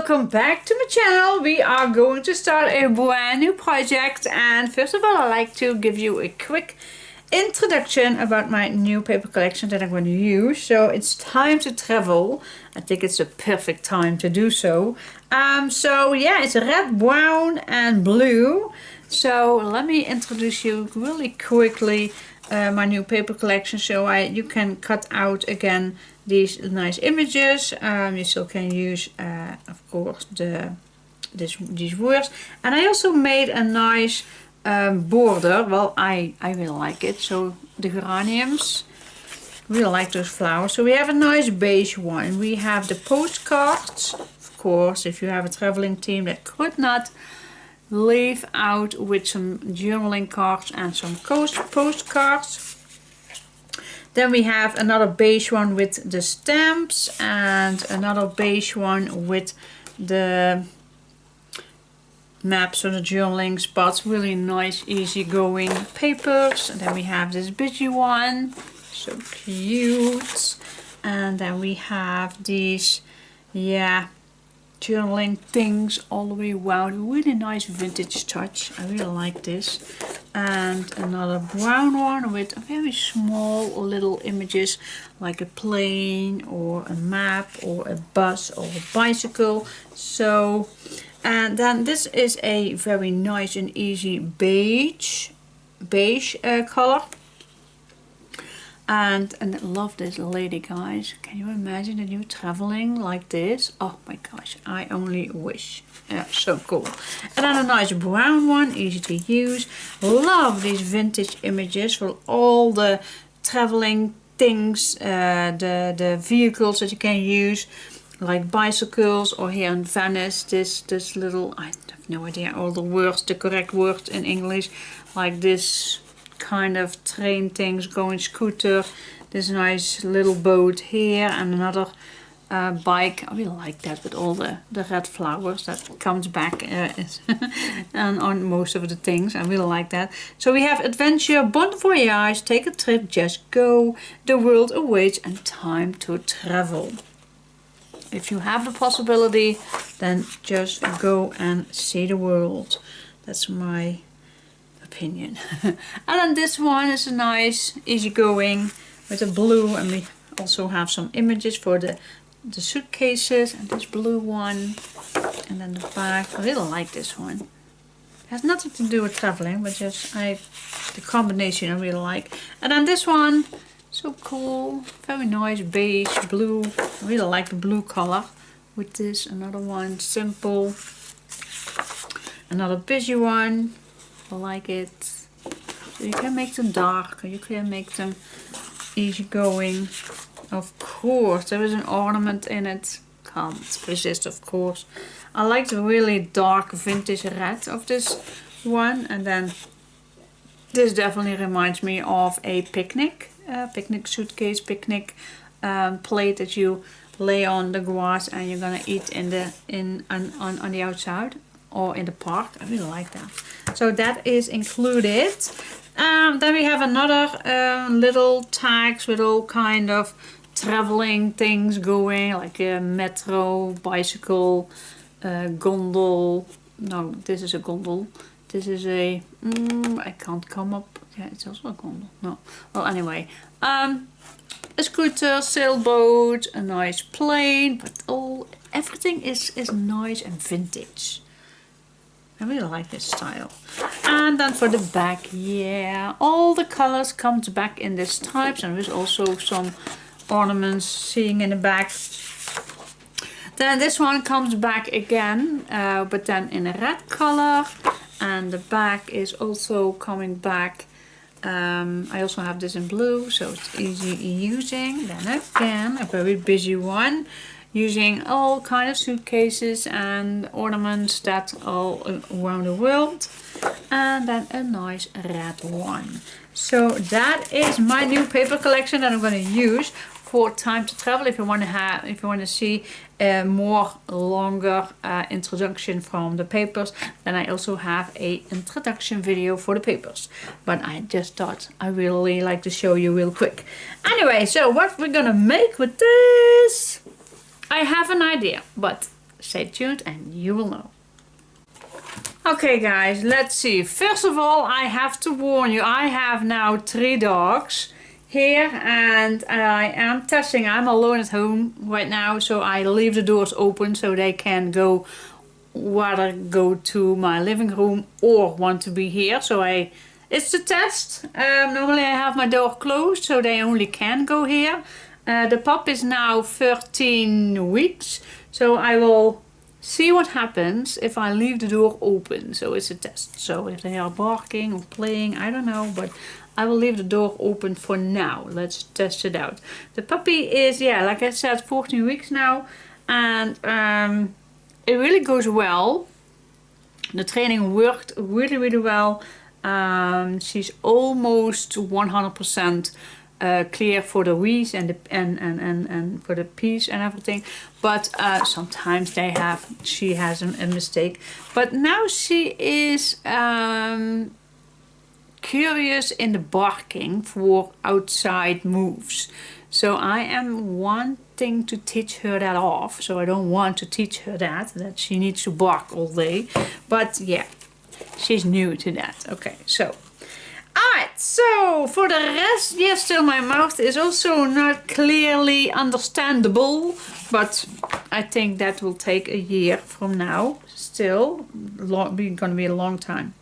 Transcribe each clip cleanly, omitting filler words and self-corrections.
welcome back to my channel. We are going to start a brand new project, and first of all I'd like to give you a quick introduction about my new paper collection that I'm going to use. So it's time to travel. I think it's the perfect time to do so. So yeah, it's red, brown and blue. So let me introduce you really quickly my new paper collection, so you can cut out again these nice images. You still can use of course these words, and I also made a nice border. Well, I really like it. So the geraniums, really like those flowers. So we have a nice beige one. We have the postcards, of course, if you have a traveling team that could not leave out with some journaling cards and some postcards. Then we have another beige one with the stamps, and another beige one with the maps or the journaling spots. Really nice, easygoing papers. And then we have this busy one, so cute. And then we have these, yeah, journaling things all the way around. Really nice vintage touch. I really like this. And another brown one with very small little images, like a plane or a map or a bus or a bicycle. So, and then this is a very nice and easy beige color. And I love this lady, guys. Can you imagine that you're traveling like this? Oh my gosh, I only wish. Yeah, so cool. And then a nice brown one, easy to use. Love these vintage images for all the traveling things, the vehicles that you can use, like bicycles, or here in Venice, this little, I have no idea all the words, the correct words in English, like this kind of train things, going scooter, this nice little boat here, and another bike. I really like that with all the red flowers that comes back and on most of the things. I really like that. So we have adventure, bon voyage, take a trip, just go, the world awaits, and time to travel. If you have the possibility, then just go and see the world. That's my opinion. And then this one is a nice easygoing with a blue, and we also have some images for the suitcases, and this blue one, and then the back. I really like this one. It has nothing to do with traveling, but just the combination I really like. And then this one, so cool, very nice beige blue. I really like the blue color with this. Another one, simple. Another busy one. I like it. So you can make them dark, or you can make them easygoing. Of course, there is an ornament in it. Can't resist, of course. I like the really dark vintage red of this one. And then this definitely reminds me of a picnic suitcase, picnic plate that you lay on the grass and you're gonna eat on the outside or in the park. I really like that. So that is included. Then we have another little tags with all kind of traveling things going, like a metro, bicycle, gondol. No, this is a gondol. This is a, I can't come up. Yeah, it's also a gondol. No. Well, anyway. A scooter, sailboat, a nice plane, but everything is nice and vintage. I really like this style. And then for the back, yeah, all the colors comes back in this types, and there's also some ornaments seeing in the back. Then this one comes back again, but then in a red color, and the back is also coming back. I also have this in blue, so it's easy using. Then again, a very busy one, using all kind of suitcases and ornaments that all around the world. And then a nice red one. So that is my new paper collection that I'm going to use for time to travel. If you want to see a more longer introduction from the papers, then I also have a introduction video for the papers. But I just thought I really like to show you real quick. Anyway, so what we're gonna make with this, I have an idea, but stay tuned and you will know. Okay guys, let's see. First of all, I have to warn you, I have now 3 dogs here and I am testing. I'm alone at home right now, so I leave the doors open so they can go to my living room or want to be here. So it's the test. Normally I have my door closed so they only can go here. The pup is now 13 weeks, so I will see what happens if I leave the door open. So it's a test. So if they are barking or playing, I don't know, but I will leave the door open for now. Let's test it out. The puppy is, yeah, like I said, 14 weeks now, and it really goes well. The training worked really, really well. She's almost 100% clear for the wheeze and for the peas and everything, but sometimes she has a mistake. But now she is curious in the barking for outside moves. So I am wanting to teach her that off. So I don't want to teach her that she needs to bark all day. But yeah, she's new to that. Okay, so. Alright, so for the rest, yes, still my mouth is also not clearly understandable. But I think that will take a year from now. Still, gonna be a long time.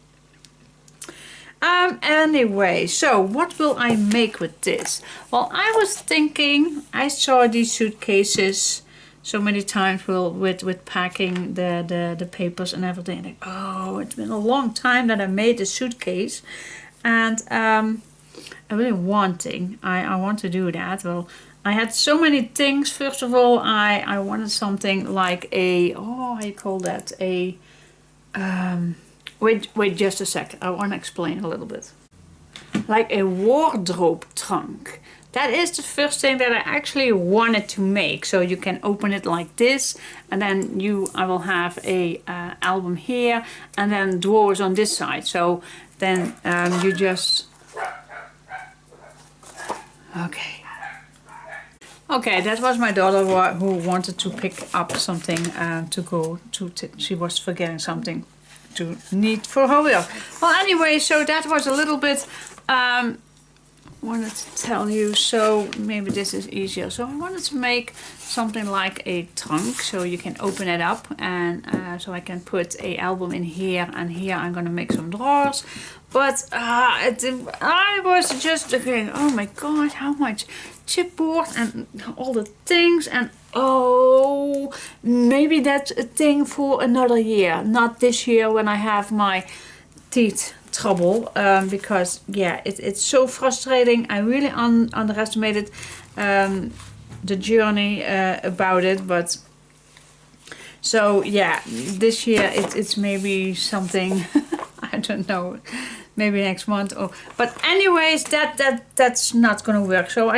Anyway, so what will I make with this? Well, I was thinking, I saw these suitcases so many times with packing the papers and everything. Like, oh, it's been a long time that I made a suitcase. And I'm really wanting, I want to do that. Well, I had so many things. First of all, I wanted something like a, oh, how you call that? A, wait just a sec. I want to explain a little bit. Like a wardrobe trunk. That is the first thing that I actually wanted to make. So you can open it like this, and then I will have a album here, and then drawers on this side. So then you just, okay, that was my daughter who wanted to pick up something to go to. She was forgetting something to need for her work. Well, anyway, so that was a little bit wanted to tell you. So maybe this is easier. So I wanted to make something like a trunk, so you can open it up, and so I can put a album in here, and here I'm gonna make some drawers. But I was just thinking, oh my god, how much chipboard and all the things, and oh, maybe that's a thing for another year, not this year when I have my teeth trouble, because yeah, it's so frustrating. I really underestimated the journey about it, but so yeah, this year it's maybe something I don't know, maybe next month, or but anyways, that's not gonna work. So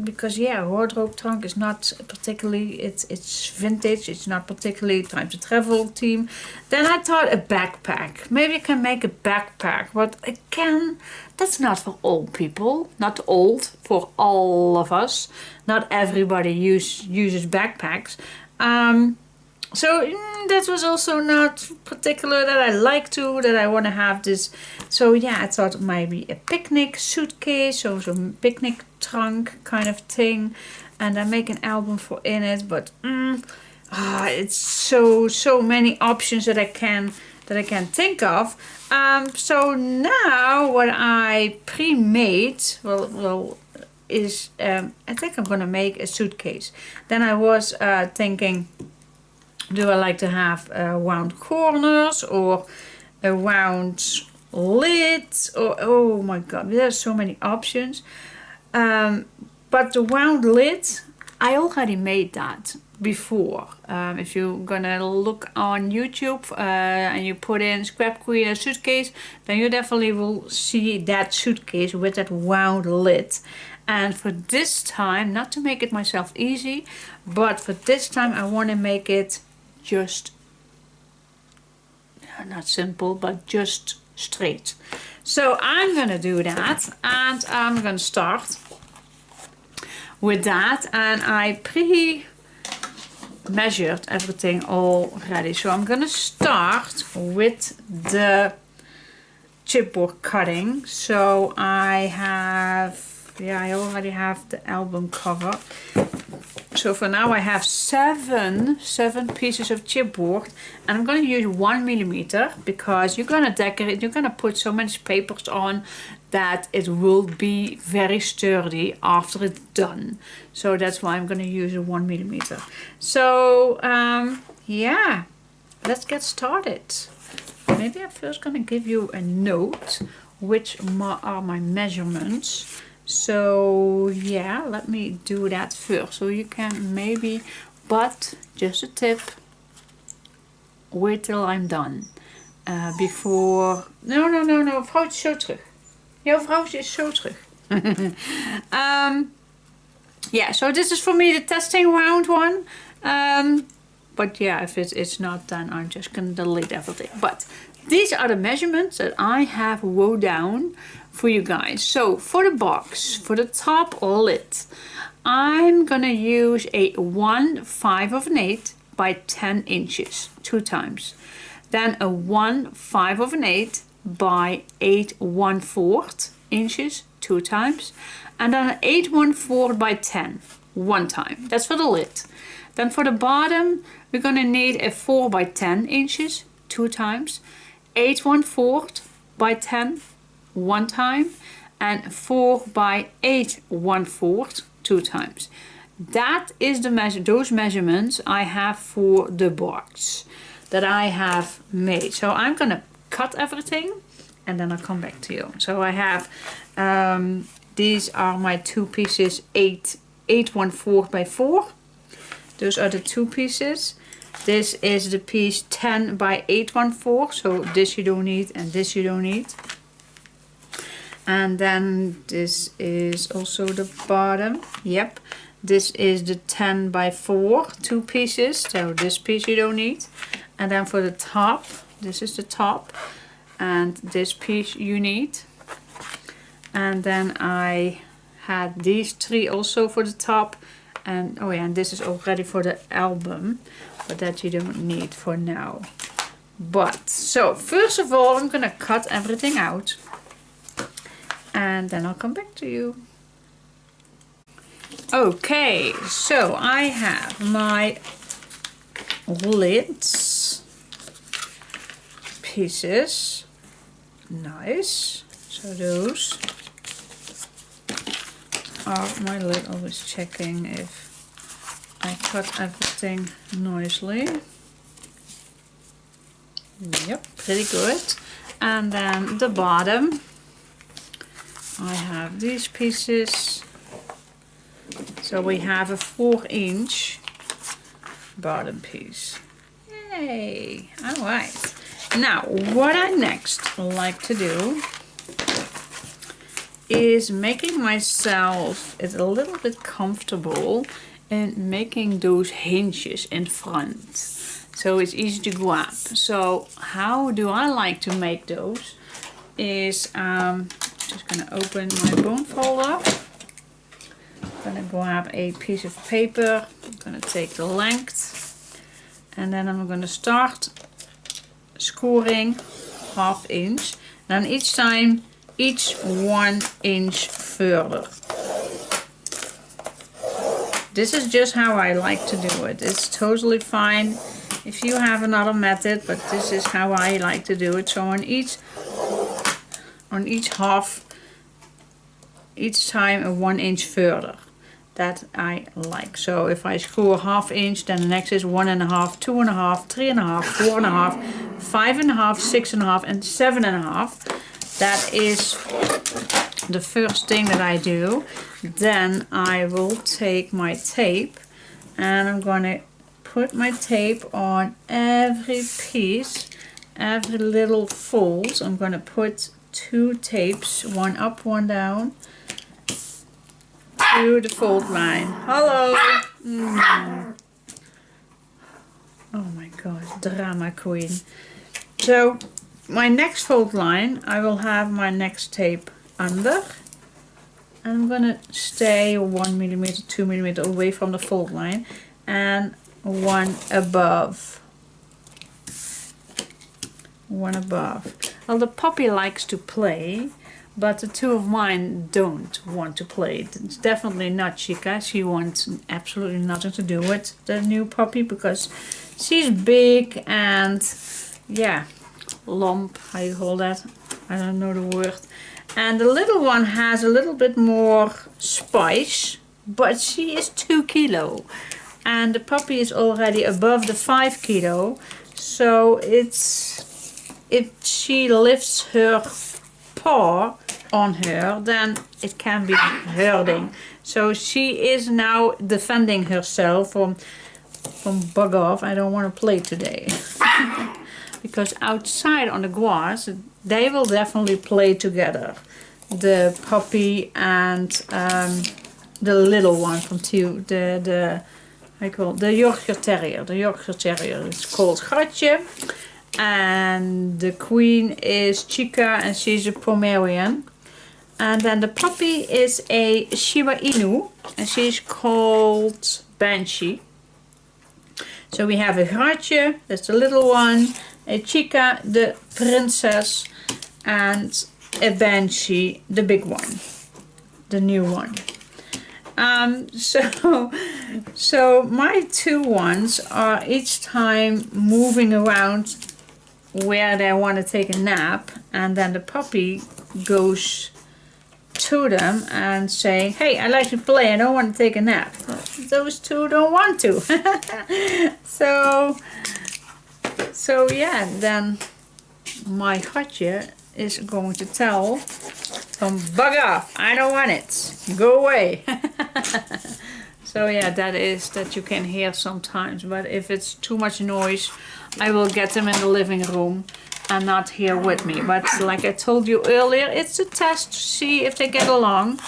because yeah, wardrobe trunk is not particularly, it's vintage, it's not particularly time to travel theme. Then I thought a backpack. Maybe I can make a backpack, but again, that's not for old people, not old, for all of us. Not everybody uses backpacks. So that was also not particular that I like to, that I want to have this. So yeah, I thought maybe a picnic suitcase or some picnic trunk kind of thing, and I make an album for in it. But it's so many options that I can think of. So now what I pre-made, well is I think I'm gonna make a suitcase. Then I was thinking, do I like to have wound corners or a wound lid? Or oh my god, there's so many options. But the wound lid, I already made that before. If you're gonna look on YouTube and you put in Scrapqueen a suitcase, then you definitely will see that suitcase with that wound lid. And for this time, not to make it myself easy, but for this time I want to make it just not simple, but just straight. So I'm gonna do that, and I'm gonna start with that. And I measured everything already. So I'm gonna start with the chipboard cutting. So I have, yeah, I already have the album cover. So for now I have seven pieces of chipboard, and I'm going to use 1 millimeter because you're going to decorate, you're going to put so many papers on that it will be very sturdy after it's done. So that's why I'm going to use a 1 millimeter. So yeah, let's get started. Maybe I'm first going to give you a note which are my measurements. So yeah, let me do that first. So you can maybe, but just a tip, wait till I'm done. Before, no, vrouwtje is zo terug. Jouw vrouwtje is zo terug. Yeah, so this is for me the testing round one. But yeah, if it's not, then I'm just gonna delete everything. But these are the measurements that I have wrote down for you guys. So for the box, for the top lid, I'm gonna use a 1/5 by 10 inches 2 times. Then a 1/5 by 8 1/4 inches 2 times. And then an 8 1/4 by 10 1 time. That's for the lid. Then for the bottom, we're gonna need a 4 by 10 inches 2 times. 8 1/4 by 10 1 time, and 4 by 8 1/4 2 times. That is the those measurements I have for the box that I have made. So I'm gonna cut everything and then I'll come back to you. So I have these are my 2 pieces, 8 1/4 by 4. Those are the 2 pieces. This is the piece 10 by 8 1/4. So this you don't need and this you don't need. And then this is also the bottom. Yep, this is the 10 by 4 2 pieces. So this piece you don't need. And then for the top, this is the top, and this piece you need. And then I had these 3 also for the top. And oh yeah, and this is already for the album, but that you don't need for now. But so first of all, I'm gonna cut everything out. And then I'll come back to you. Okay, so I have my lids pieces. Nice. So those are my lid. Always checking if I cut everything nicely. Yep, pretty good. And then the bottom, I have these pieces. So we have a 4-inch bottom piece. Yay! Alright. Now, what I next like to do is making myself a little bit comfortable in making those hinges in front. So it's easy to grab. So how do I like to make those? Is just gonna open my bone folder. I'm gonna grab a piece of paper. I'm gonna take the length, and then I'm gonna start scoring 1/2 inch. And each time, each 1 inch further. This is just how I like to do it. It's totally fine if you have another method, but this is how I like to do it. So on each half, each time a 1 inch further. That I like. So if I score 1/2 inch, then the next is 1.5, 2.5, 3.5, 4.5, 5.5, 6.5, and 7.5. That is the first thing that I do. Then I will take my tape and I'm going to put my tape on every piece, every little fold. I'm going to put 2 tapes, one up, one down, to the fold line. Hello! Oh my god, drama queen. So my next fold line, I will have my next tape under. And I'm gonna stay 1 millimeter, 2 millimeter away from the fold line. And one above. One above. Well, the puppy likes to play, but the two of mine don't want to play. It's definitely not Chica. She wants absolutely nothing to do with the new puppy because she's big and, yeah, lump, how you call that? I don't know the word. And the little one has a little bit more spice, but she is 2 kilo. And the puppy is already above the 5 kilo. So it's, if she lifts her paw on her, then it can be hurting. So she is now defending herself from bug off, I don't want to play today. Because outside on the grass, they will definitely play together. The puppy and the little one from I call it the Yorkshire Terrier. The Yorkshire Terrier is called Gatje. And the queen is Chica and she's a Pomeranian. And then the puppy is a Shiba Inu and she's called Banshee. So we have a Gatje, that's the little one, a Chica, the princess, and a Banshee, the big one, the new one. So my two ones are each time moving around where they want to take a nap, and then the puppy goes to them and saying, hey, I like to play, I don't want to take a nap. Those two don't want to. So yeah, then my Gatje is going to tell them, bug off, I don't want it, go away. So yeah, that you can hear sometimes, but if it's too much noise, I will get them in the living room and not here with me. But like I told you earlier, it's a test to see if they get along.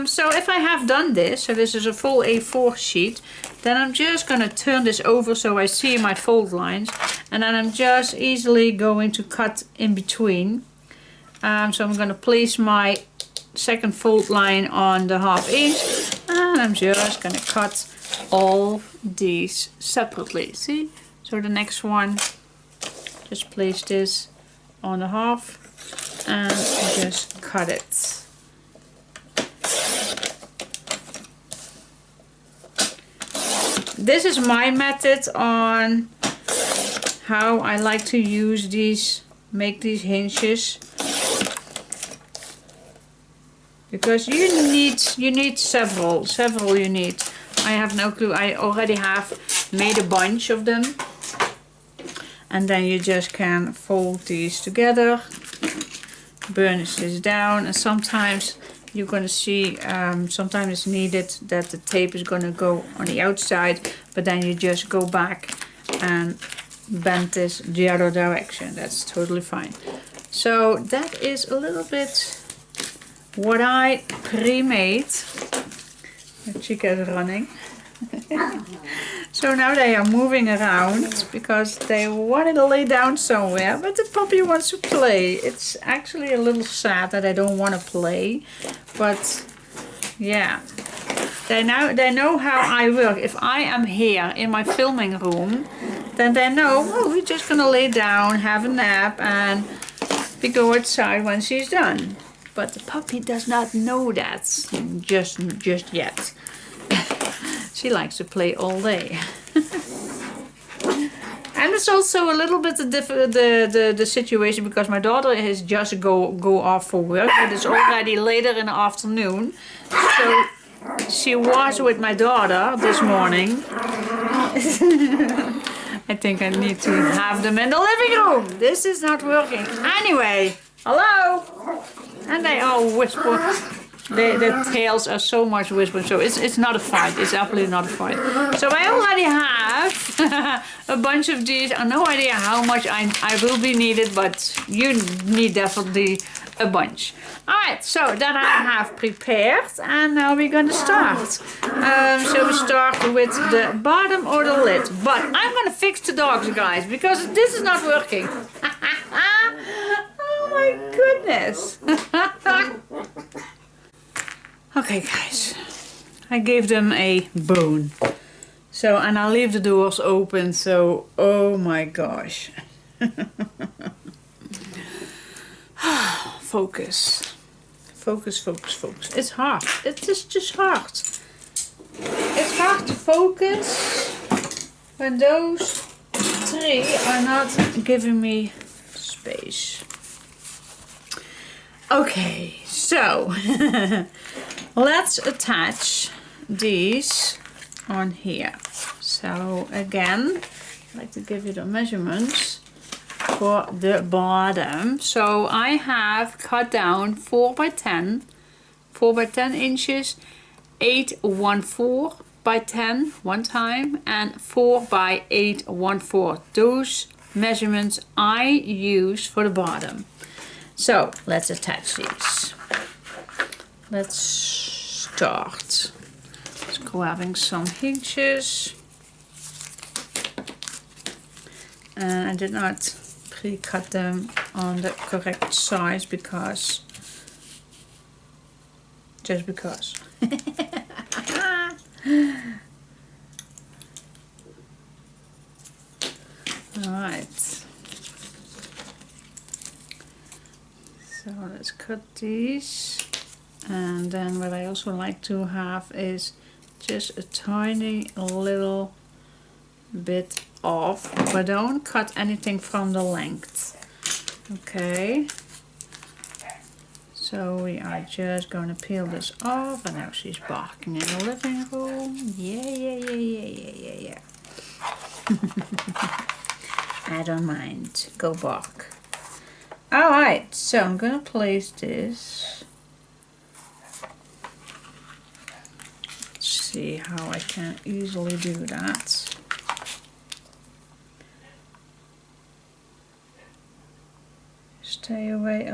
So if I have done this, so this is a full A4 sheet, then I'm just going to turn this over so I see my fold lines, and then I'm just easily going to cut in between. So I'm going to place my second fold line on the 1/2 inch, and I'm just going to cut all these separately. See? So the next one, just place this on the 1/2 and just cut it. This is my method on how I like to use these, make these hinges. Because you need several you need. I have no clue. I already have made a bunch of them. And then you just can fold these together, burnish this down, and sometimes you're going to see, sometimes it's needed that the tape is going to go on the outside, but then you just go back and bend this the other direction. That's totally fine. So that is a little bit what I pre-made. The Chica is running. So now they are moving around because they wanted to lay down somewhere, but the puppy wants to play. It's actually a little sad that I don't want to play, but yeah, they know how I work. If I am here in my filming room, then they know, oh, we're just gonna lay down, have a nap, and we go outside when she's done. But the puppy does not know that just yet. She likes to play all day. And it's also a little bit the situation because my daughter has just go off for work. It is already later in the afternoon. So she was with my daughter this morning. I think I need to have them in the living room. This is not working. Anyway, hello. And they all whisper. The tails are so much whispering, so it's not a fight. It's absolutely not a fight. So I already have a bunch of these. I have no idea how much I will be needed, but you need definitely a bunch. Alright, so that I have prepared, and now we're gonna start. So we start with the bottom or the lid. But I'm gonna fix the dogs, guys, because this is not working. Oh my goodness. Okay guys, I gave them a bone. So, and I'll leave the doors open, so, oh my gosh. Focus. Focus, focus, focus. It's hard. It is just hard. It's hard to focus when those three are not giving me space. Okay, so let's attach these on here. So again, I'd like to give you the measurements for the bottom. So I have cut down 4 by 10 inches, 814 by 10 one time, and 4 by 814. Those measurements I use for the bottom. So let's attach these. Let's start. Let's grabbing some hinges. And I did not pre-cut them on the correct size because, just because. Alright. So let's cut these. And then what I also like to have is just a tiny little bit off, but don't cut anything from the length. Okay, so we are just going to peel this off, and now she's barking in the living room. Yeah. I don't mind, go bark. Alright, so I'm going to place this. Let's see how I can easily do that. Stay away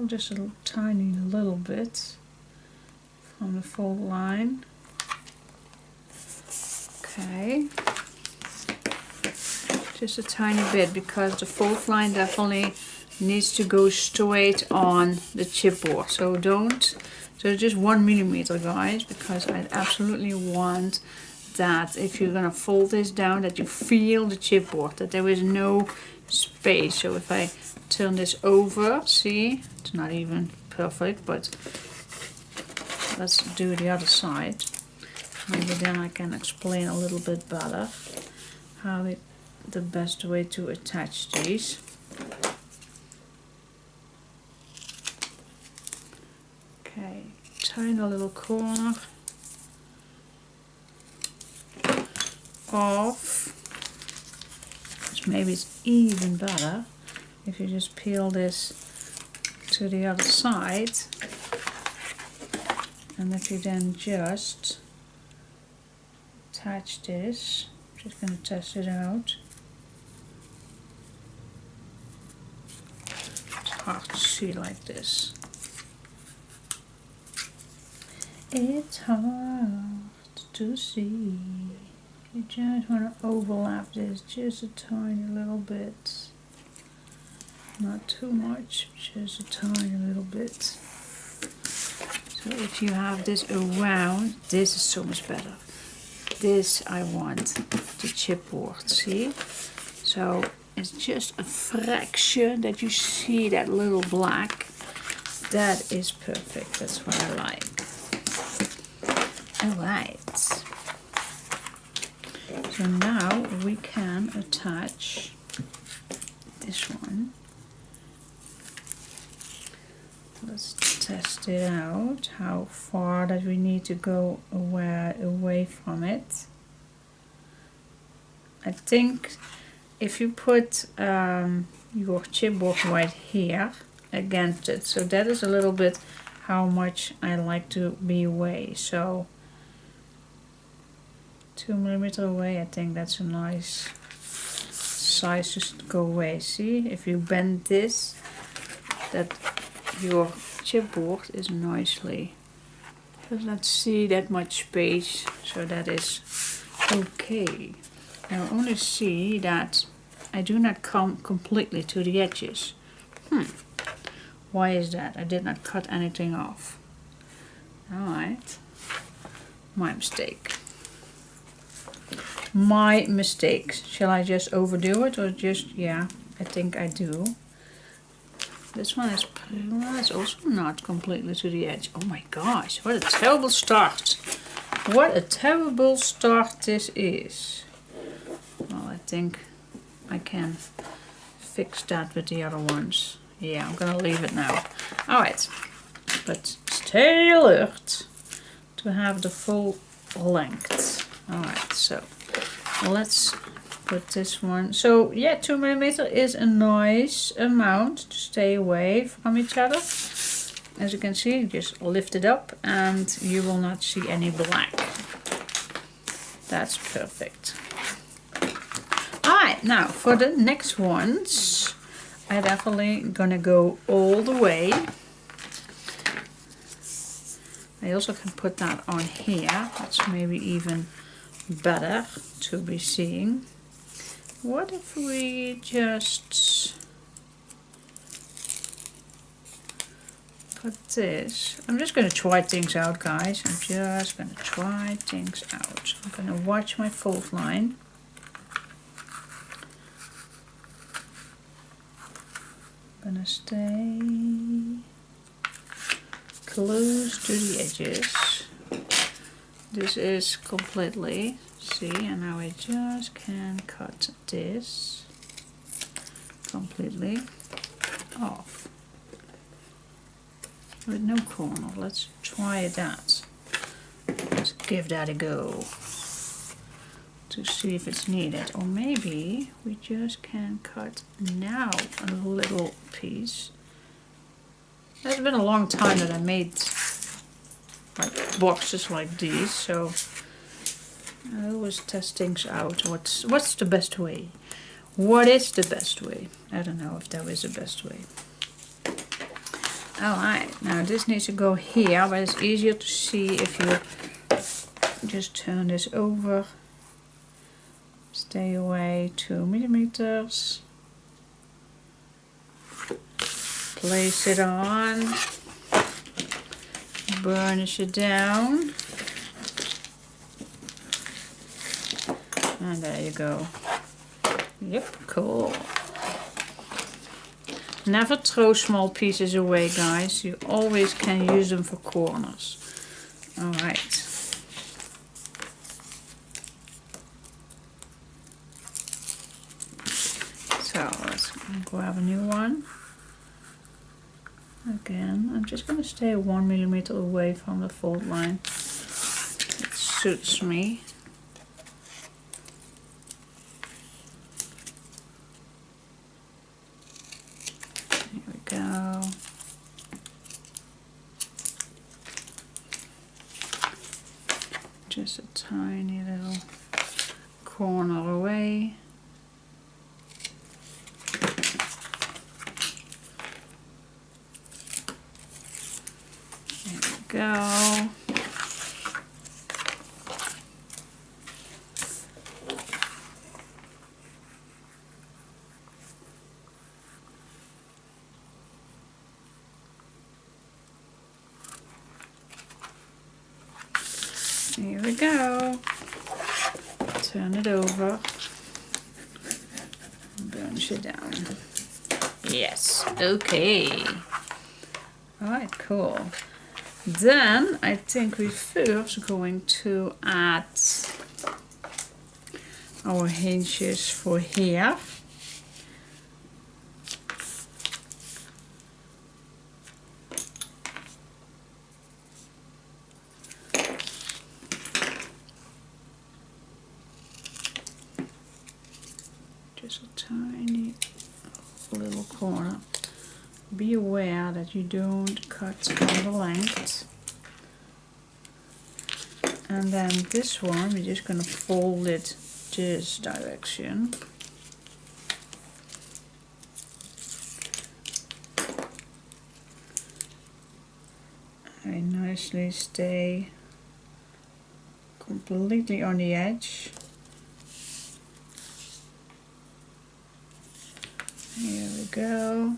just a tiny little bit from the fold line. Okay, just a tiny bit, because the fold line definitely needs to go straight on the chipboard. So just 1 millimeter, guys, because I absolutely want that if you're gonna fold this down, that you feel the chipboard, that there is no space. So if I turn this over, see, it's not even perfect, but let's do the other side. Maybe then I can explain a little bit better how the best way to attach these. Okay, tiny little corner off. Maybe it's even better if you just peel this to the other side, and if you then just attach this. I'm just going to test it out. It's hard to see like this. It's hard to see. You just want to overlap this just a tiny little bit. Not too much, just a tiny little bit. So if you have this around, this is so much better. This I want the chipboard, see? So it's just a fraction that you see that little black. That is perfect, that's what I like. Alright. So now we can attach this one. Let's test it out, how far that we need to go away from it. I think if you put your chipboard right here against it, so that is a little bit how much I like to be away. So 2 millimeter away, I think that's a nice size to go away. See, if you bend this, that your chipboard is nicely, does not see that much space, so that is okay. Now only see that I do not come completely to the edges. Why is that? I did not cut anything off. Alright, my mistake. my mistakes. Shall I just overdo it or just, yeah, I think I do. This one is also not completely to the edge. Oh my gosh, what a terrible start. What a terrible start this is. Well, I think I can fix that with the other ones. Yeah, I'm gonna leave it now. Alright, but stay alert to have the full length. Alright, so let's put this one. So yeah, 2mm is a nice amount to stay away from each other. As you can see, just lift it up and you will not see any black. That's perfect. Alright, now for the next ones, I'm definitely gonna go all the way. I also can put that on here. That's maybe even better to be seeing. What if we just put this? I'm just going to try things out, guys. I'm just going to try things out. I'm going to watch my fold line. I'm going to stay close to the edges. This is completely, see, and now I just can cut this completely off with no corner. Let's try that. Let's give that a go to see if it's needed. Or maybe we just can cut now a little piece. It's been a long time that I made like boxes like these, so I always test things out. What's the best way? What is the best way? I don't know if there is a best way. Alright, now this needs to go here, but it's easier to see if you just turn this over. Stay away 2mm. Place it on. Burnish it down. And there you go. Yep, cool. Never throw small pieces away, guys. You always can use them for corners. Alright. So let's grab a new one. Again, I'm just going to stay 1mm away from the fold line. It suits me. Here we go. Just a tiny little corner away. Go. Here we go. Turn it over. Burnish it down. Yes. Okay. Alright, cool. Then I think we're first going to add our hinges for here. Just a tiny little corner. Be aware that you don't cut on the length. And then this one, we're just going to fold it this direction. I nicely stay completely on the edge. Here we go.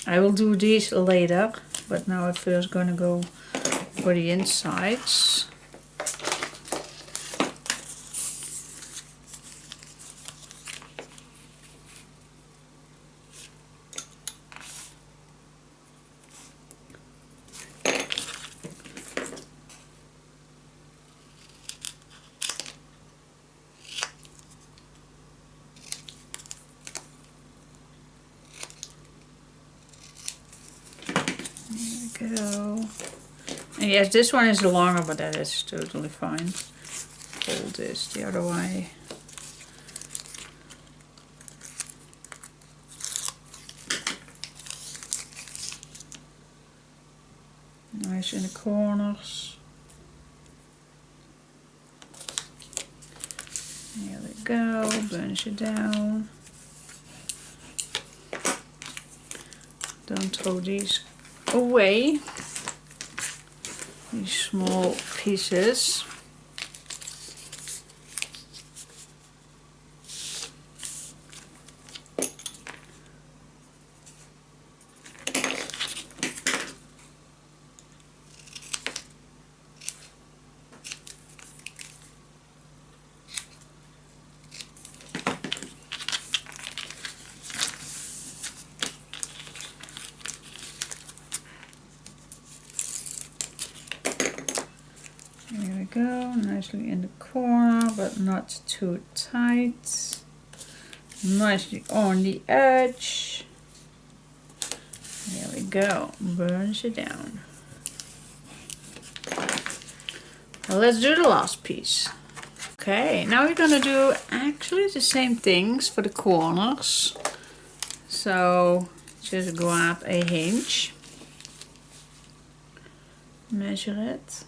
I will do these later, but now I'm first gonna go for the insides. go. And yes, this one is longer, but that is totally fine. Fold this the other way. Nice in the corners. There we go, bunch it down. Don't throw these away, these small pieces. There we go, nicely in the corner, but not too tight. Nicely on the edge. There we go, burns it down. Well, let's do the last piece. Okay, now we're gonna do actually the same things for the corners. So just grab a hinge, measure it.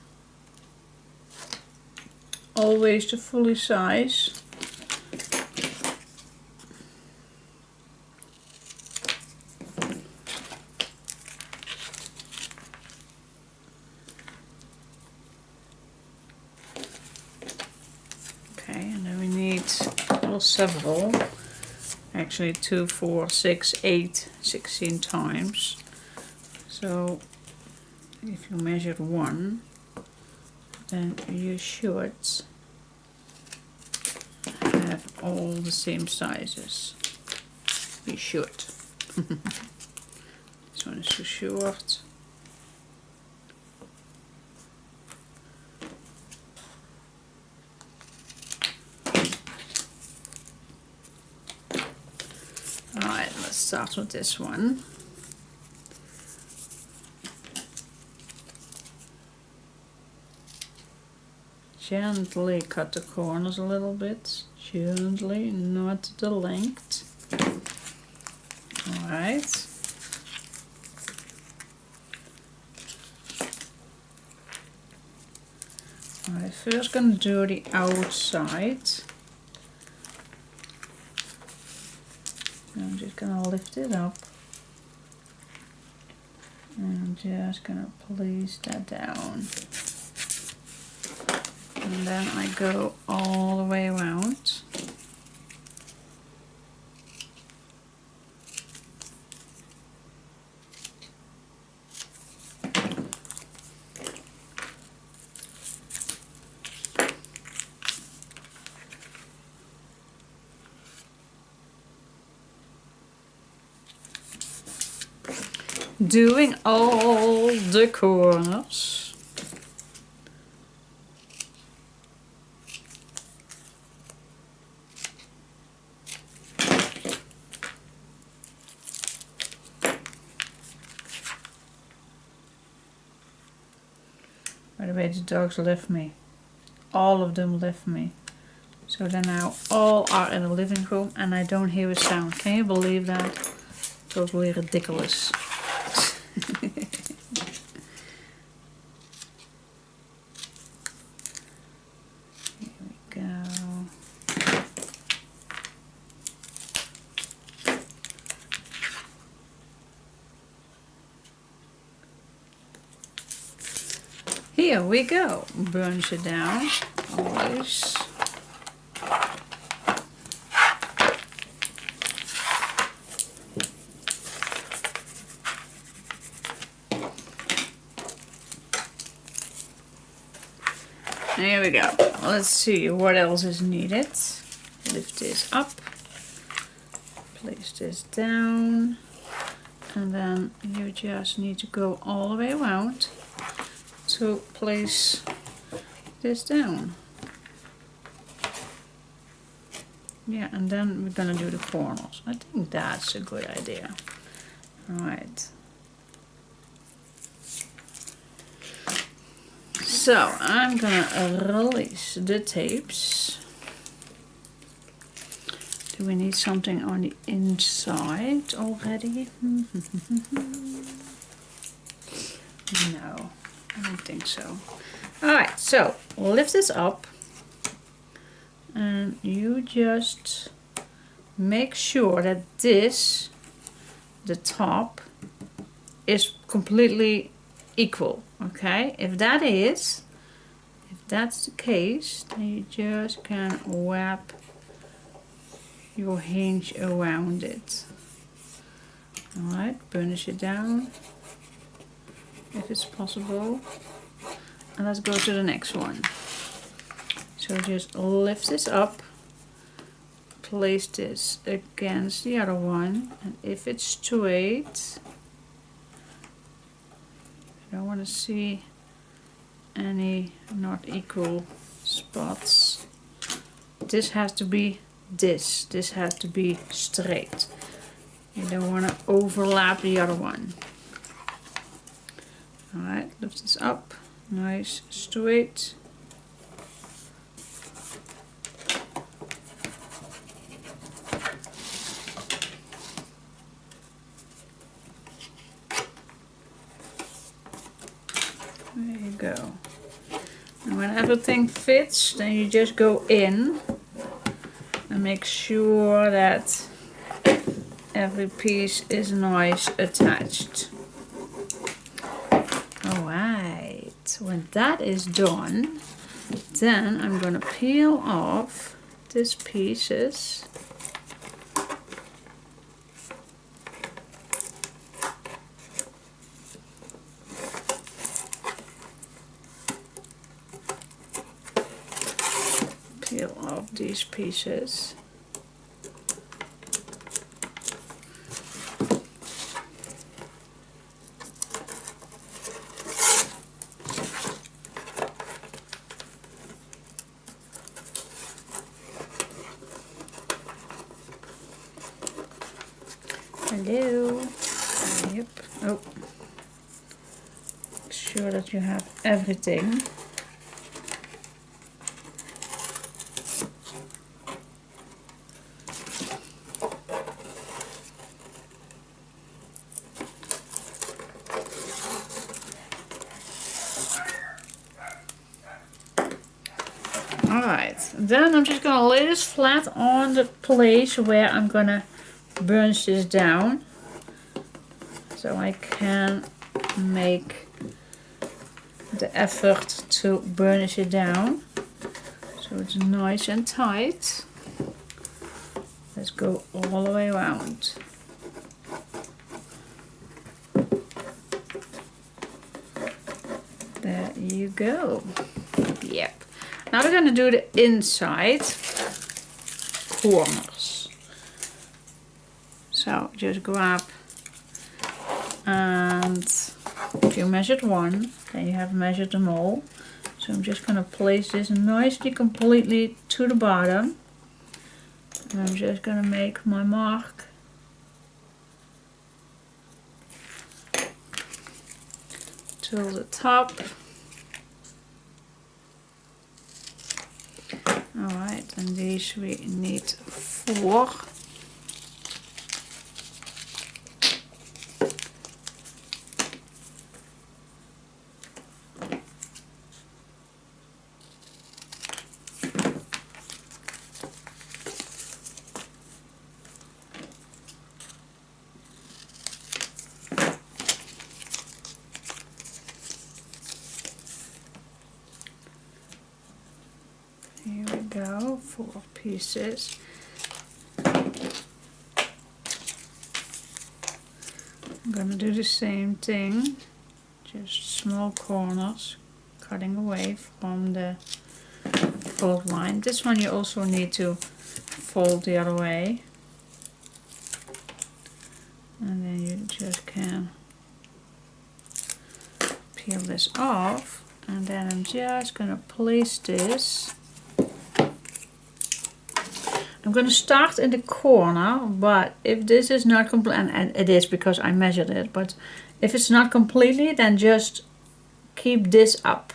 Always the fully size. Okay, and then we need several. Actually 2, 4, 6, 8, 16 times. So if you measured 1, then you should have all the same sizes. You should. This one is too short. Alright, let's start with this one. Gently cut the corners a little bit. Gently, not the length. Alright. Alright, first gonna do the outside. I'm just gonna lift it up. And I'm just gonna place that down. And then I go all the way around. Doing all the corners. By the way, the dogs left me. All of them left me. So they now all are in the living room and I don't hear a sound. Can you believe that? Totally ridiculous. Here we go. Here we go. Bunch it down. Always. There we go. Let's see what else is needed. Lift this up. Place this down. And then you just need to go all the way around to place this down. Yeah, and then we're gonna do the corners. I think that's a good idea. Alright. So I'm gonna release the tapes. Do we need something on the inside already? No, I don't think so. Alright, so lift this up and you just make sure that this, the top, is completely equal. Okay, if that's the case, then you just can wrap your hinge around it. Alright, burnish it down if it's possible. And let's go to the next one. So just lift this up, place this against the other one, and if it's straight, I don't want to see any not equal spots. This has to be this has to be straight. You don't want to overlap the other one. Alright, lift this up, nice straight. There you go. And when everything fits, then you just go in and make sure that every piece is nice attached. Alright, when that is done, then I'm gonna peel off these pieces. Peel off these pieces. Hello. Yep. Oh. Make sure that you have everything. Alright, then I'm just gonna lay this flat on the place where I'm gonna burnish this down, so I can make the effort to burnish it down so it's nice and tight. Let's go all the way around. There you go. Yep. Now we're going to do the inside corners. So just grab, and if you measured one, then you have measured them all. So I'm just going to place this nicely completely to the bottom. And I'm just going to make my mark. To the top. Alright, and these we need 4. Here we go, 4 pieces. I'm gonna do the same thing, just small corners, cutting away from the fold line. This one you also need to fold the other way. And then you just can peel this off. And then I'm just gonna place this. I'm going to start in the corner, but if this is not complete, and it is because I measured it, but if it's not completely, then just keep this up.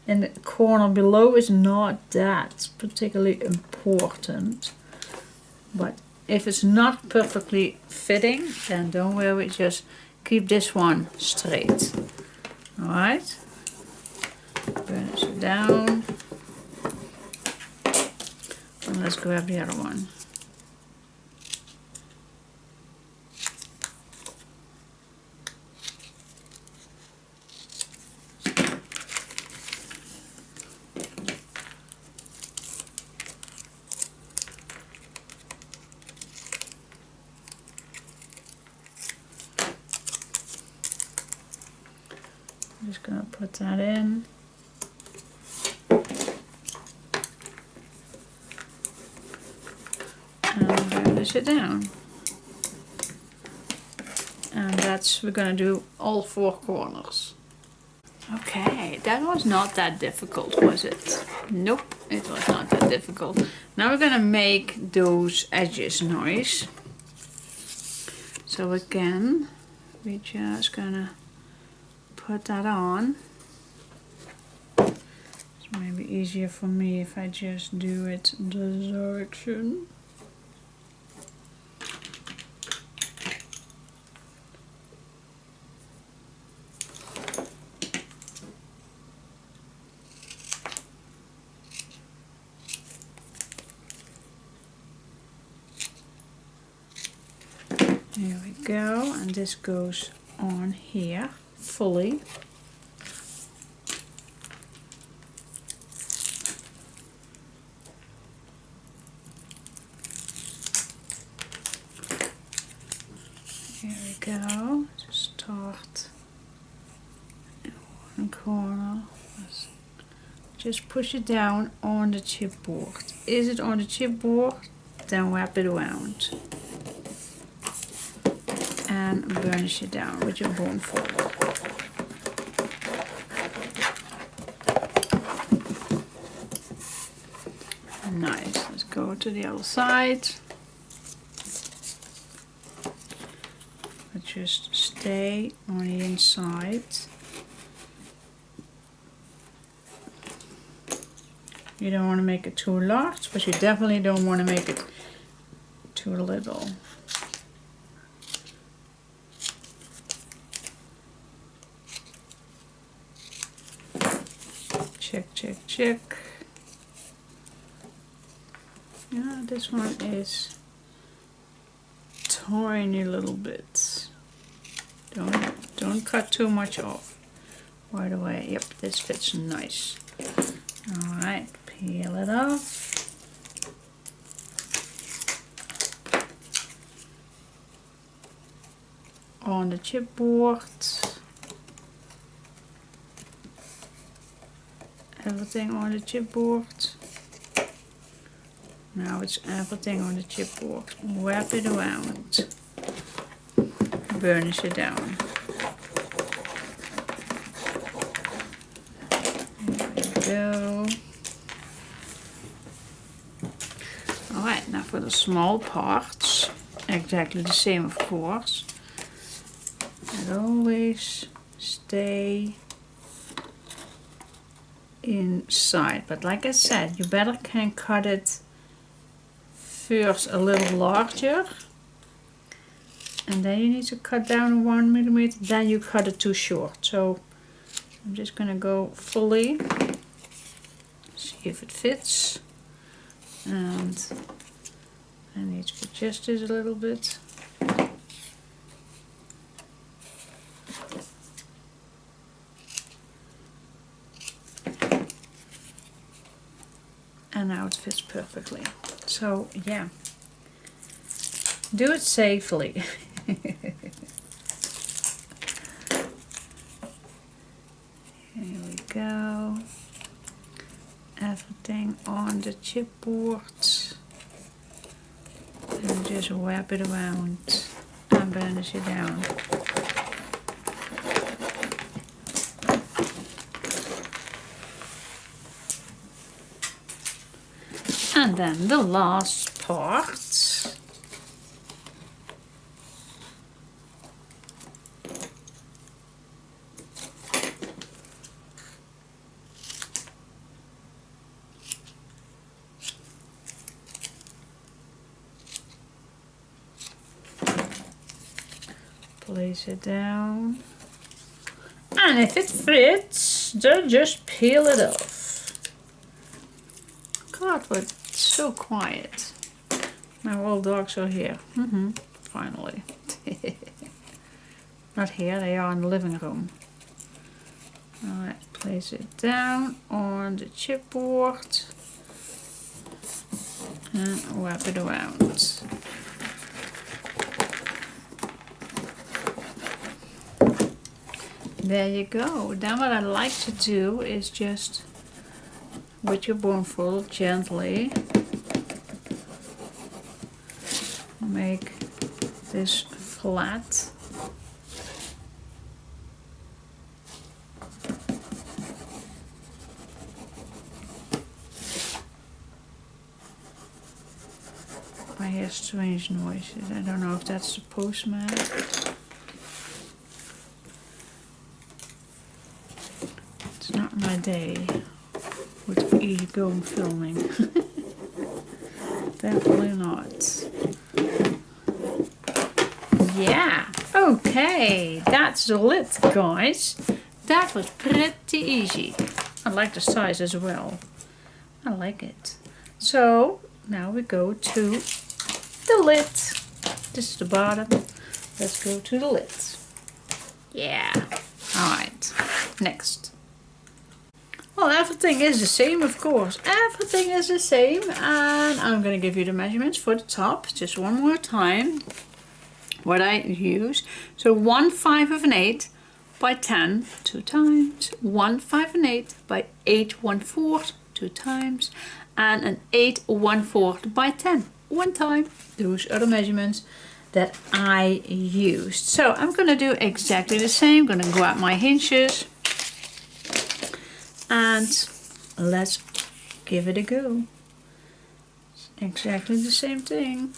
in the corner below is not that particularly important. But if it's not perfectly fitting, then don't worry, just keep this one straight. Alright? Burnish it down. And let's grab the other one. I'm just going to put that in. And burnish it down. And that's, we're going to do all 4 corners. Okay, that was not that difficult, was it? Nope, it was not that difficult. Now we're going to make those edges nice. So again, we're just going to put that on. It's maybe easier for me if I just do it this direction. There we go, and this goes on here fully. Here we go, just start in one corner. Just push it down on the chipboard. Is it on the chipboard? Then wrap it around. And burnish it down with your bone folder. Nice, let's go to the other side. But just stay on the inside. You don't want to make it too large, but you definitely don't want to make it too little. Check, check, check. Yeah, this one is tiny little bits. Don't cut too much off right away. Yep, this fits nice. Alright, peel it off. On the chipboard. Everything on the chipboard. Now it's everything on the chipboard. Wrap it around. Burnish it down. There we go. Alright, now for the small parts. Exactly the same, of course. And always stay inside, but like I said, you better can cut it first a little larger, and then you need to cut down 1 millimeter, then you cut it too short. So I'm just gonna go fully, see if it fits, and I need to adjust this a little bit. And now it fits perfectly. So yeah, do it safely. Here we go. Everything on the chipboard. And just wrap it around and burnish it down. And then the last part. place it down. And if it fits, then just peel it off. God, but it's so quiet. Now all dogs are here. Finally. Not here, they are in the living room. Alright, place it down on the chipboard and wrap it around. There you go. Then what I like to do is just, with your bone folder, gently make this flat. I hear strange noises. I don't know if that's the postman. It's not my day with easygoing filming. Definitely not. Yeah, okay, that's the lid, guys. That was pretty easy. I like the size as well. I like it. So now we go to the lid. This is the bottom. Let's go to the lid. Yeah. Alright. Next. Well, everything is the same, of course. Everything is the same. And I'm going to give you the measurements for the top just one more time. What I use. So 1/5 of an 8 by 10 2 times. 1/5 of an 8 by 8 1/4 2 times. And an 8 1/4 by 10 one time. Those are the measurements that I used. So I'm going to do exactly the same. I'm going to grab my hinges and let's give it a go. It's exactly the same thing.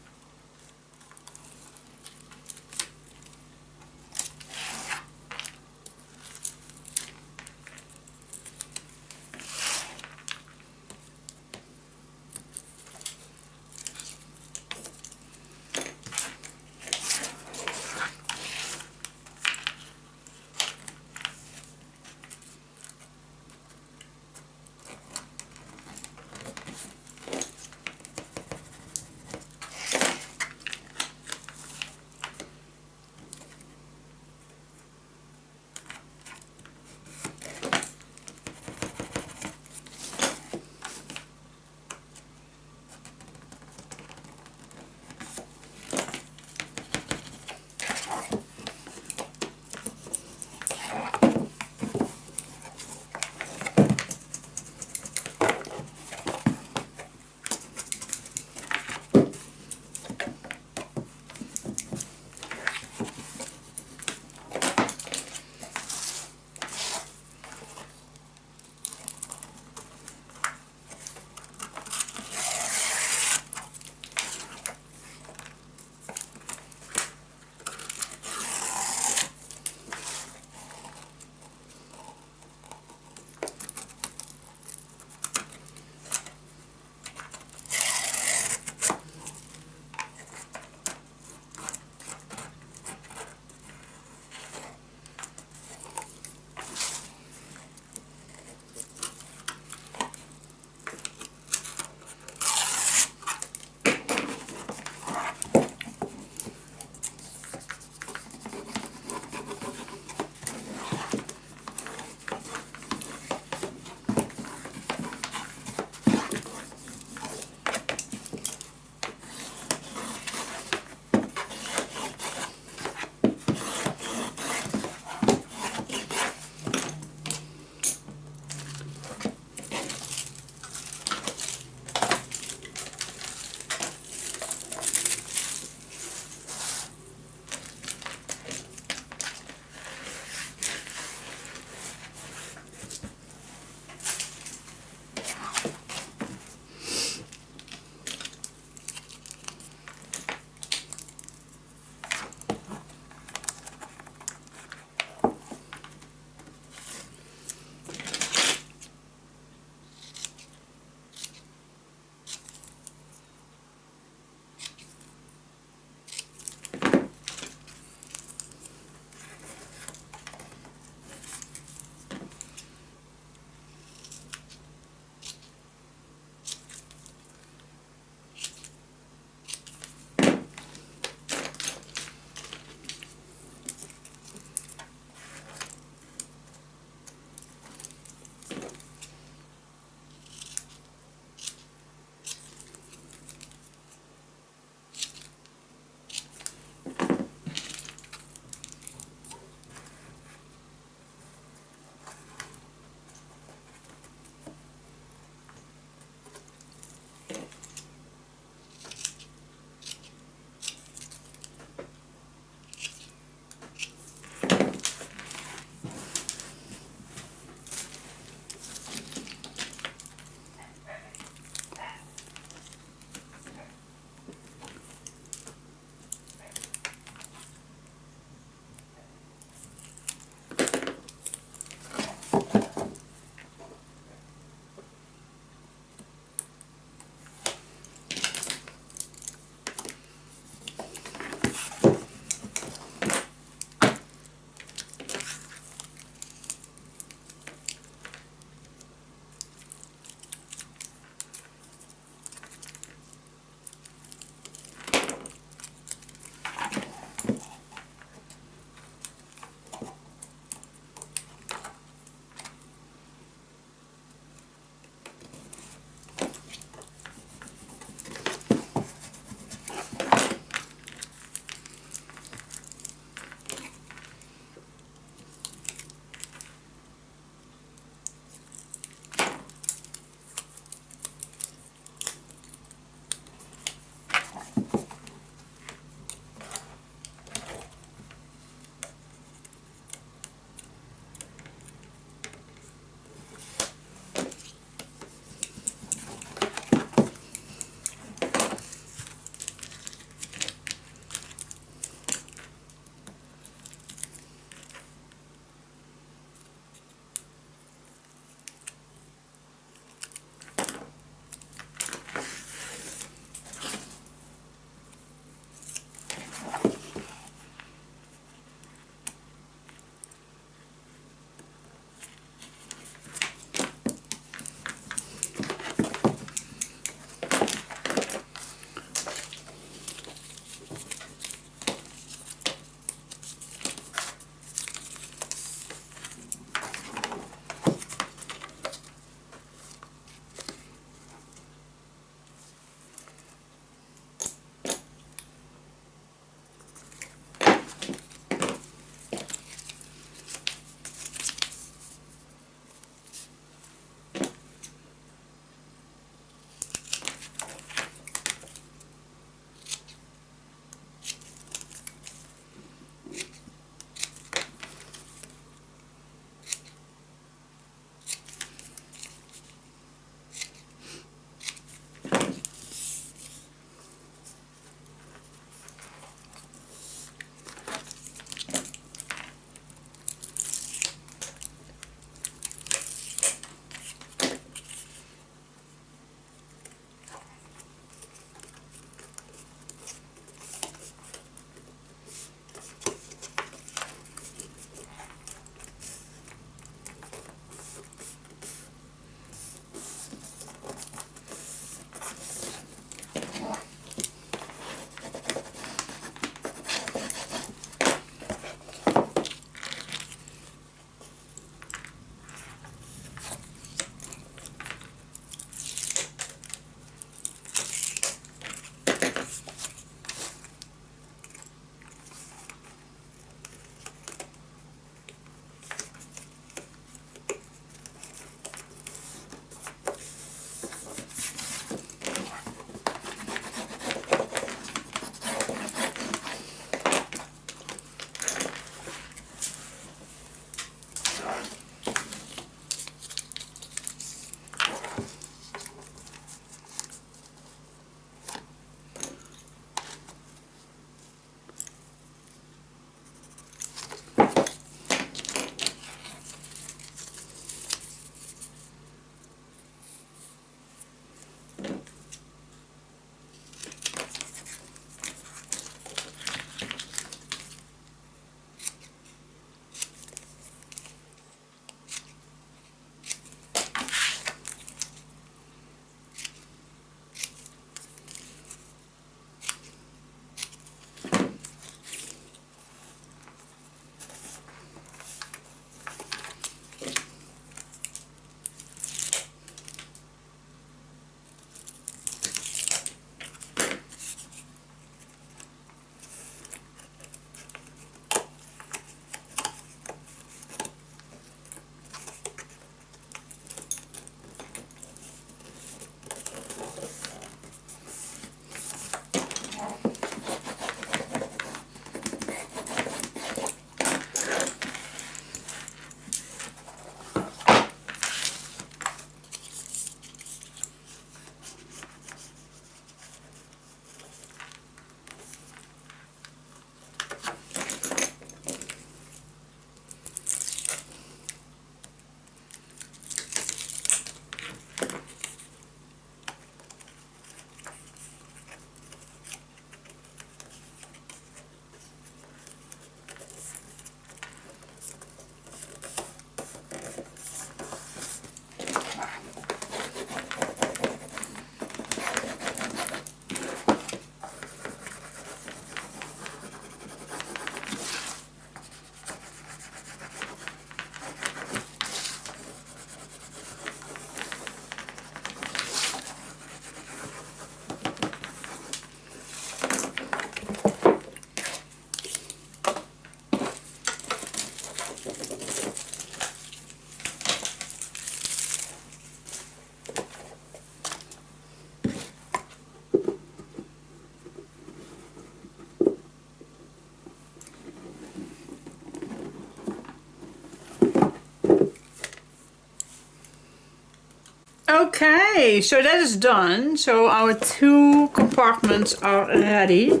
Okay, so that is done. So our 2 compartments are ready.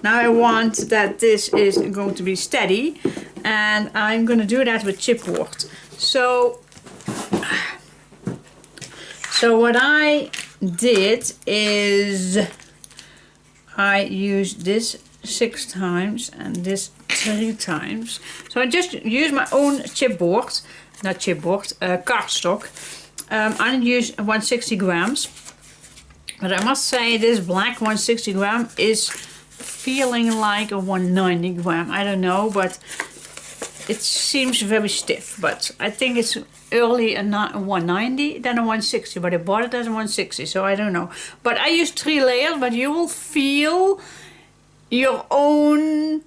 Now I want that this is going to be steady, and I'm going to do that with chipboard. So what I did is I used this 6 times and this 3 times. So I just use my own chipboard, not chipboard, cardstock. I use 160 grams, but I must say this black 160 gram is feeling like a 190 gram. I don't know, but it seems very stiff, but I think it's early a 190 than a 160, but I bought it as a 160, so I don't know. But I use 3 layers, but you will feel your own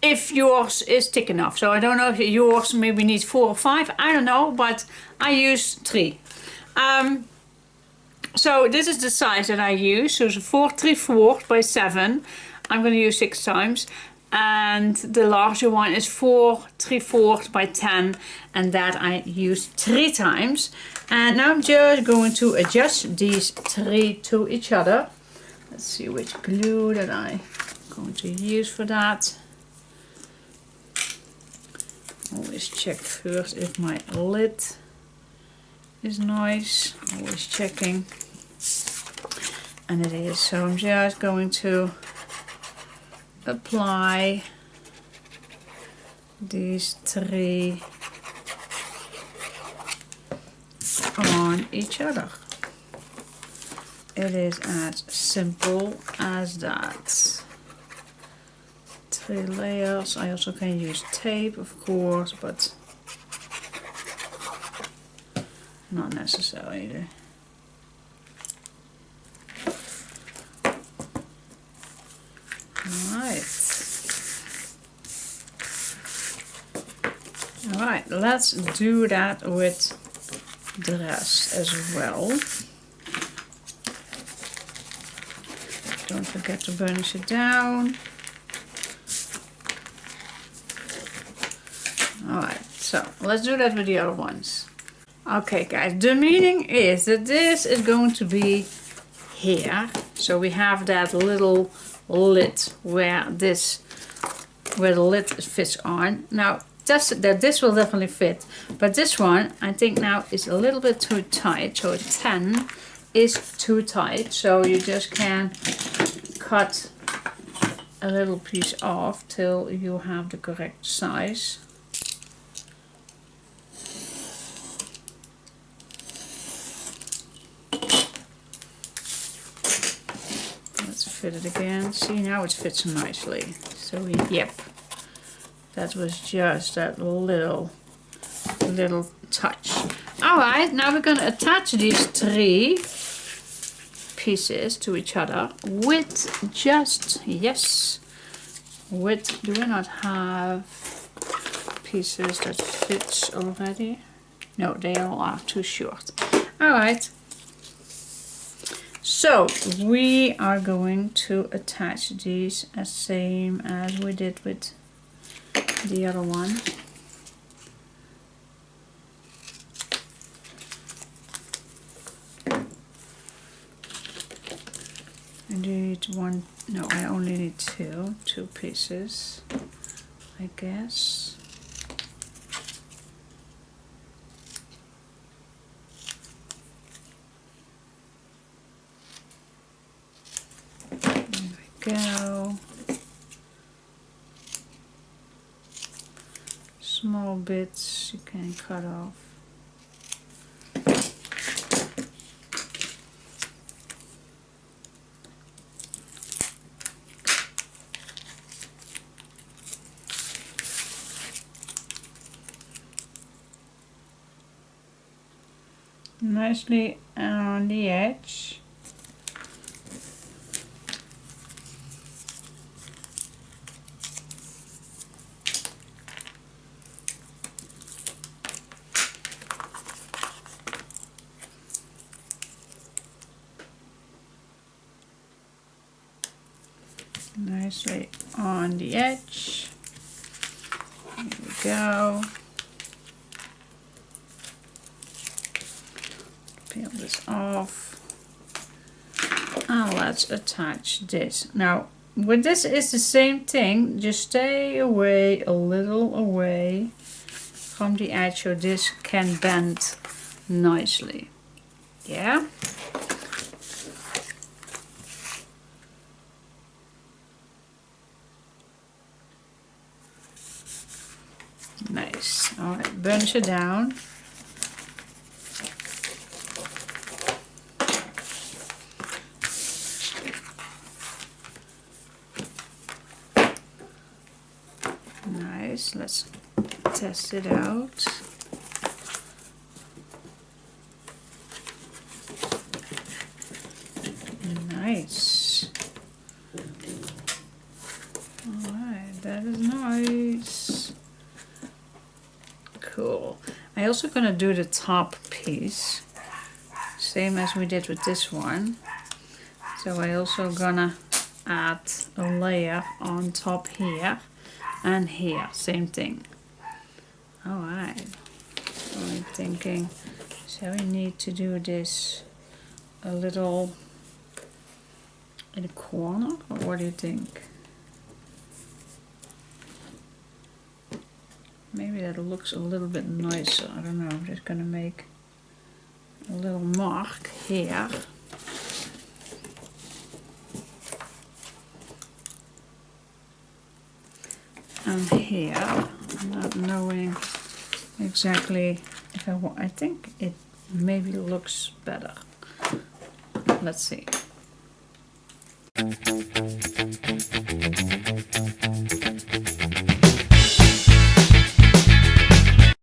if yours is thick enough. So I don't know if yours maybe needs 4 or 5, I don't know, but I use 3. So this is the size that I use, so it's 4 3/4 by 7. I'm going to use 6 times, and the larger one is 4 3/4 by 10, and that I use 3 times. And now I'm just going to adjust these 3 to each other. Let's see which glue that I'm going to use for that. Always check first if my lid is nice. Always checking. And it is. So I'm just going to apply these 3 on each other. It is as simple as that. 3 layers. I also can use tape, of course, but not necessary. Alright, let's do that with the rest as well. Don't forget to burnish it down. Alright, so let's do that with the other ones. Okay guys, the meaning is that this is going to be here. So we have that little lid where the lid fits on. Now this will definitely fit, but this one I think now is a little bit too tight. So a 10 is too tight, so you just can cut a little piece off till you have the correct size. Fit it again. See, now it fits nicely. So yep, that was just that little touch. All right, now we're going to attach these 3 pieces to each other with just, yes, with, do we not have pieces that fits already? No, they all are too short. All right. So we are going to attach these as same as we did with the other one. I need 1, no, I only need 2 pieces, I guess. Go. Small bits you can cut off. Nicely on the edge. Nicely on the edge. There we go. peel this off. And let's attach this. Now, with this is the same thing. Just stay away, a little away from the edge so this can bend nicely. Yeah? Nice. Alright, bunch it down. Nice, let's test it out. Nice. Alright, that is nice. Cool. I'm also gonna do the top piece, same as we did with this one. So I also gonna add a layer on top here and here, same thing. Alright, I'm thinking, so we need to do this a little in a corner, or what do you think? Maybe that looks a little bit nicer, I don't know. I'm just gonna make a little mark here. And here, I'm not knowing exactly if I want. I think it maybe looks better. Let's see.